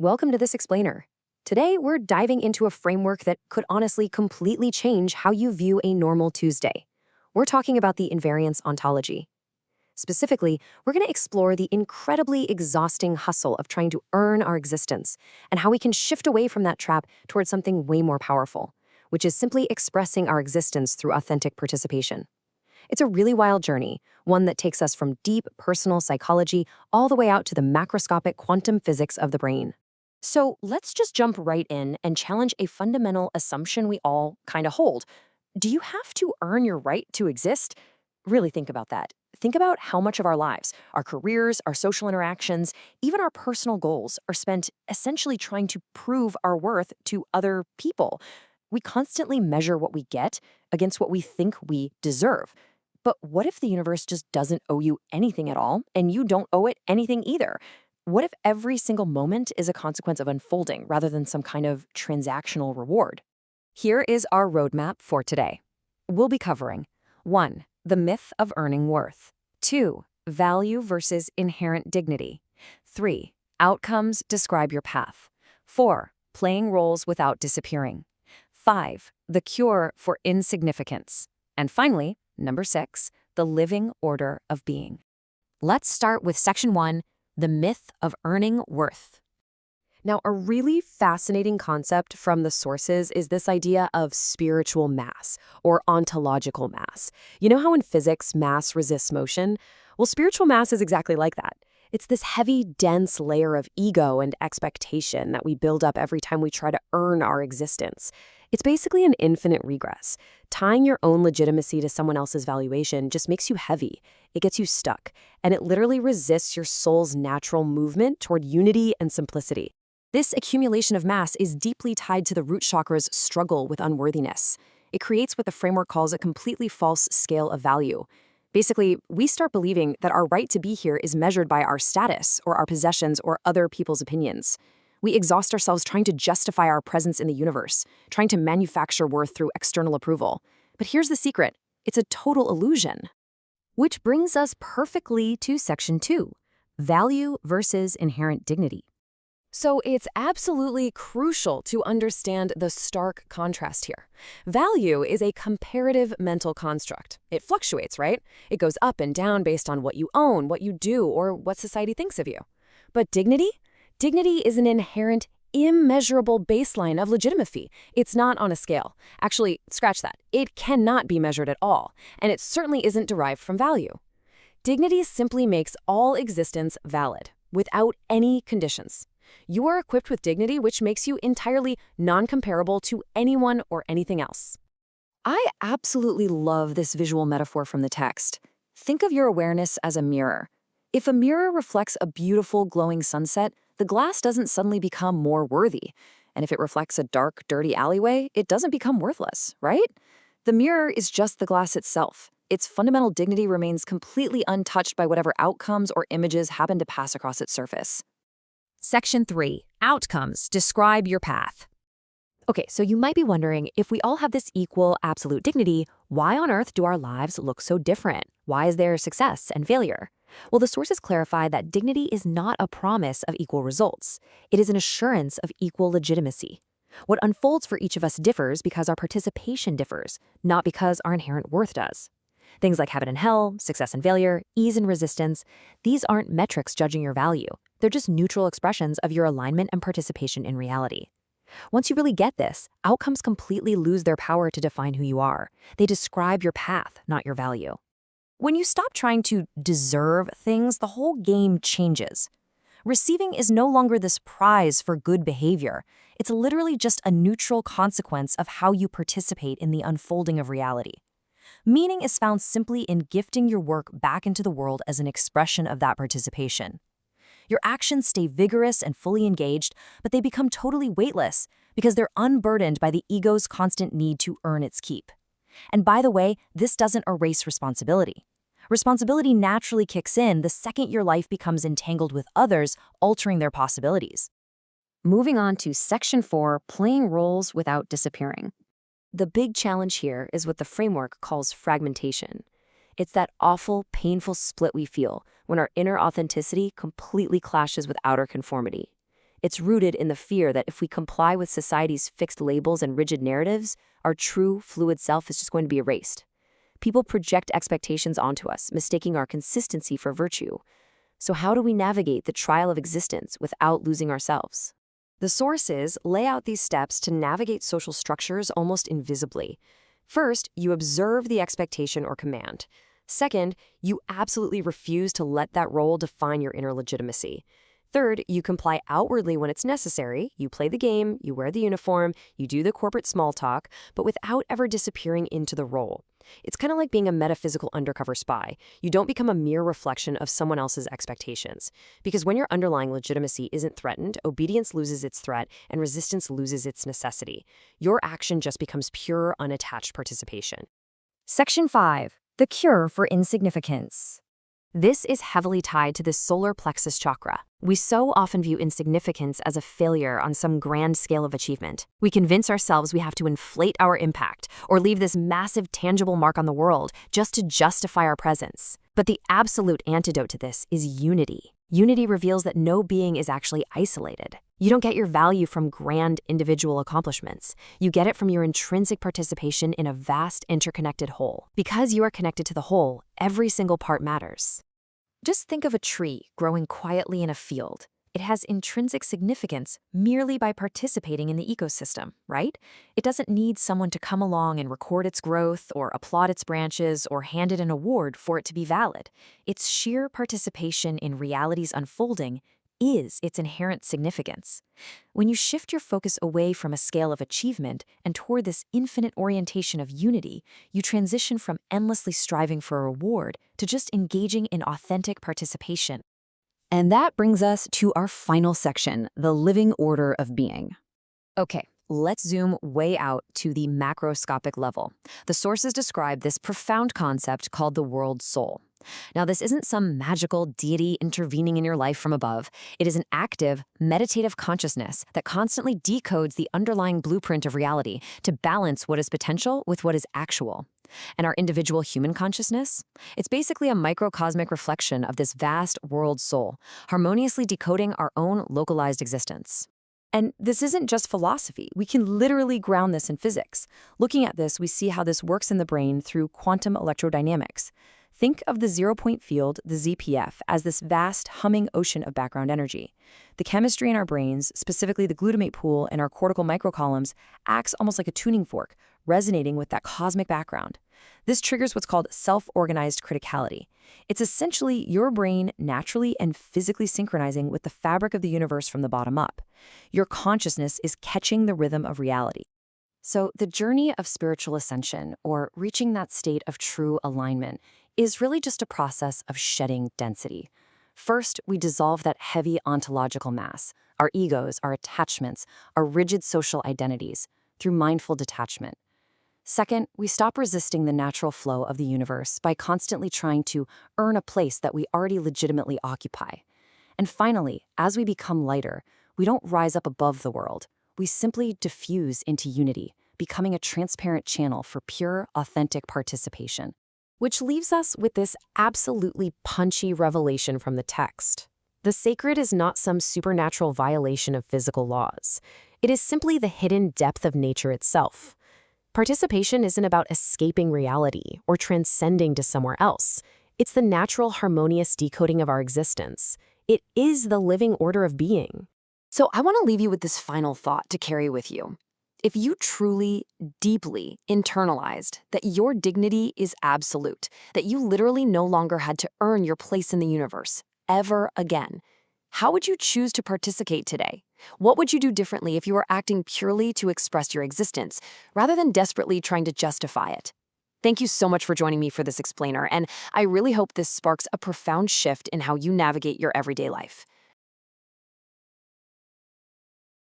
Welcome to This Explainer. Today, we're diving into a framework that could honestly completely change how you view a normal Tuesday. We're talking about the invariance ontology. Specifically, we're going to explore the incredibly exhausting hustle of trying to earn our existence and how we can shift away from that trap towards something way more powerful, which is simply expressing our existence through authentic participation. It's a really wild journey, one that takes us from deep personal psychology all the way out to the macroscopic quantum physics of the brain. So let's just jump right in and challenge a fundamental assumption we all kind of hold. Do you have to earn your right to exist? Really think about that. Think about how much of our lives, our careers, our social interactions, even our personal goals are spent essentially trying to prove our worth to other people. We constantly measure what we get against what we think we deserve. But what if the universe just doesn't owe you anything at all, and you don't owe it anything either? What if every single moment is a consequence of unfolding rather than some kind of transactional reward? Here is our roadmap for today. We'll be covering 1. The myth of earning worth. 2. Value versus inherent dignity. 3. Outcomes describe your path. 4. Playing roles without disappearing. 5. The cure for insignificance. And finally, number 6, the living order of being. Let's start with section 1, the myth of earning worth. Now, a really fascinating concept from the sources is this idea of spiritual mass or ontological mass. You know how in physics mass resists motion? Well, spiritual mass is exactly like that. It's this heavy, dense layer of ego and expectation that we build up every time we try to earn our existence. It's basically an infinite regress. Tying your own legitimacy to someone else's valuation just makes you heavy. It gets you stuck, and it literally resists your soul's natural movement toward unity and simplicity. This accumulation of mass is deeply tied to the root chakra's struggle with unworthiness. It creates what the framework calls a completely false scale of value. Basically, we start believing that our right to be here is measured by our status or our possessions or other people's opinions. We exhaust ourselves trying to justify our presence in the universe, trying to manufacture worth through external approval. But here's the secret. It's a total illusion. Which brings us perfectly to section 2, value versus inherent dignity. So it's absolutely crucial to understand the stark contrast here. Value is a comparative mental construct. It fluctuates, right? It goes up and down based on what you own, what you do, or what society thinks of you. But dignity? Dignity is an inherent, immeasurable baseline of legitimacy. It's not on a scale. Actually, scratch that. It cannot be measured at all, and it certainly isn't derived from value. Dignity simply makes all existence valid, without any conditions. You are equipped with dignity, which makes you entirely non-comparable to anyone or anything else. I absolutely love this visual metaphor from the text. Think of your awareness as a mirror. If a mirror reflects a beautiful, glowing sunset, the glass doesn't suddenly become more worthy. And if it reflects a dark, dirty alleyway, it doesn't become worthless, right? The mirror is just the glass itself. Its fundamental dignity remains completely untouched by whatever outcomes or images happen to pass across its surface. Section 3. Outcomes describe your path. Okay, so you might be wondering, if we all have this equal, absolute dignity, why on earth do our lives look so different? Why is there success and failure? Well, the sources clarify that dignity is not a promise of equal results. It is an assurance of equal legitimacy. What unfolds for each of us differs because our participation differs, not because our inherent worth does. Things like heaven and hell, success and failure, ease and resistance, these aren't metrics judging your value. They're just neutral expressions of your alignment and participation in reality. Once you really get this, outcomes completely lose their power to define who you are. They describe your path, not your value. When you stop trying to deserve things, the whole game changes. Receiving is no longer this prize for good behavior. It's literally just a neutral consequence of how you participate in the unfolding of reality. Meaning is found simply in gifting your work back into the world as an expression of that participation. Your actions stay vigorous and fully engaged, but they become totally weightless because they're unburdened by the ego's constant need to earn its keep. And by the way, this doesn't erase responsibility. Responsibility naturally kicks in the second your life becomes entangled with others, altering their possibilities. Moving on to section 4, playing roles without disappearing. The big challenge here is what the framework calls fragmentation. It's that awful, painful split we feel when our inner authenticity completely clashes with outer conformity. It's rooted in the fear that if we comply with society's fixed labels and rigid narratives, our true, fluid self is just going to be erased. People project expectations onto us, mistaking our consistency for virtue. So how do we navigate the trial of existence without losing ourselves? The sources lay out these steps to navigate social structures almost invisibly. First, you observe the expectation or command. Second, you absolutely refuse to let that role define your inner legitimacy. Third, you comply outwardly when it's necessary. You play the game, you wear the uniform, you do the corporate small talk, but without ever disappearing into the role. It's kind of like being a metaphysical undercover spy. You don't become a mere reflection of someone else's expectations. Because when your underlying legitimacy isn't threatened, obedience loses its threat and resistance loses its necessity. Your action just becomes pure, unattached participation. Section 5. The Cure for Insignificance. This is heavily tied to the solar plexus chakra. We so often view insignificance as a failure on some grand scale of achievement. We convince ourselves we have to inflate our impact or leave this massive tangible mark on the world just to justify our presence. But the absolute antidote to this is unity. Unity reveals that no being is actually isolated. You don't get your value from grand individual accomplishments. You get it from your intrinsic participation in a vast interconnected whole. Because you are connected to the whole, every single part matters. Just think of a tree growing quietly in a field. It has intrinsic significance merely by participating in the ecosystem, right? It doesn't need someone to come along and record its growth or applaud its branches or hand it an award for it to be valid. Its sheer participation in reality's unfolding is its inherent significance. When you shift your focus away from a scale of achievement and toward this infinite orientation of unity, you transition from endlessly striving for a reward to just engaging in authentic participation. And that brings us to our final section, the living order of being. Okay, let's zoom way out to the macroscopic level. The sources describe this profound concept called the world soul. Now, this isn't some magical deity intervening in your life from above. It is an active, meditative consciousness that constantly decodes the underlying blueprint of reality to balance what is potential with what is actual. And our individual human consciousness? It's basically a microcosmic reflection of this vast world soul, harmoniously decoding our own localized existence. And this isn't just philosophy. We can literally ground this in physics. Looking at this, we see how this works in the brain through quantum electrodynamics. Think of the zero-point field, the ZPF, as this vast, humming ocean of background energy. The chemistry in our brains, specifically the glutamate pool in our cortical microcolumns, acts almost like a tuning fork, resonating with that cosmic background. This triggers what's called self-organized criticality. It's essentially your brain naturally and physically synchronizing with the fabric of the universe from the bottom up. Your consciousness is catching the rhythm of reality. So the journey of spiritual ascension, or reaching that state of true alignment, is really just a process of shedding density. First, we dissolve that heavy ontological mass, our egos, our attachments, our rigid social identities, through mindful detachment. Second, we stop resisting the natural flow of the universe by constantly trying to earn a place that we already legitimately occupy. And finally, as we become lighter, we don't rise up above the world. We simply diffuse into unity, becoming a transparent channel for pure, authentic participation. Which leaves us with this absolutely punchy revelation from the text. The sacred is not some supernatural violation of physical laws. It is simply the hidden depth of nature itself. Participation isn't about escaping reality or transcending to somewhere else. It's the natural, harmonious decoding of our existence. It is the living order of being. So I want to leave you with this final thought to carry with you. If you truly, deeply internalized that your dignity is absolute, that you literally no longer had to earn your place in the universe, ever again, how would you choose to participate today? What would you do differently if you were acting purely to express your existence, rather than desperately trying to justify it? Thank you so much for joining me for this explainer, and I really hope this sparks a profound shift in how you navigate your everyday life.